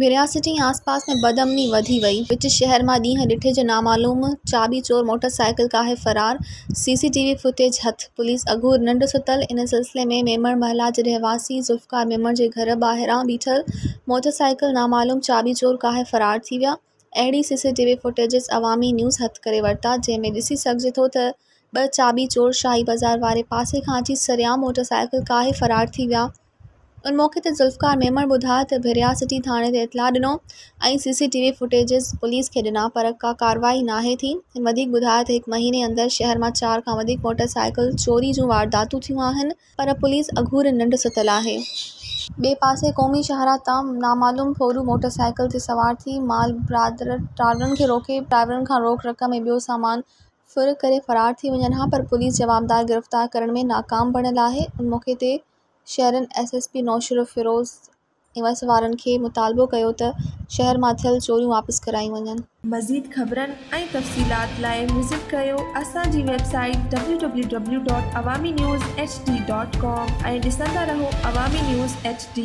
भिरिया सिटी आसपास में बदअमनी वधी वई। विच शहर में ॾींहुं ॾिठे जो नामालूम चाबी चोर मोटरसाइकिल काहे फरार। सीसीटीवी फुटेज हथ। पुलिस अघूर निंड सुतल। इन सिलसिले में मेमण महला जे रहवासी ज़ुल्फ़कार मेमण जे घर ॿाहिरां बीठल मोटरसाइकिल नामालूम चाबी चोर काहे फरार थी विया। अहिड़ी सीसीटीवी फुटेजिस अवामी न्यूज़ हथ करे वरिता, जंहिंमें ॾिसी सघिजे थो त 2 चाबी चोर शाही बाज़ार वारे पासे खां अची सरियाम मोटरसाइकिल काहे फरार थी विया। उन मौक़े ते ज़ुल्फ़कार मेमण ॿुधायो त भिरिया सिटी थाणे ते इतला ॾिनो ऐं सीसीटीवी फुटेजिस पुलिस खे ॾिना, पर का कार्रवाई नाहे थी। हिन वधीक ॿुधायो त 1 महीने अंदरि शहर में 4 खां वधीक मोटरसाइकिल चोरी जूं वारदातूं थियूं आहिनि, पर पुलिस अघूर निंड सुतल आहे। ॿिए पासे क़ौमी शाहरा तां नामालूम फोरू मोटरसाइकिल ते सवार थी माल ट्रालरनि खे रोके ड्राइवरनि खां रोक रक़म ऐं ॿियो सामान फुर करे फरार थी वञनि हा, पर पुलिस जवाबदार गिरफ़्तार करण में नाकाम बणियल आहे। उन मौक़े ते शहरन एसएसपी नौशर फिरोज़ निवास वारनि खे मुतालबो कयो त शहर मां थियल चोरियूं वापसि करायूं वञनि। मज़ीद ख़बरनि ऐं तफ़सीलात लाइ विज़िट कयो असांजी वेबसाइट www.awamiNewsHD.com ऐं ॾिसंदा रहो अवामी न्यूज़ HD।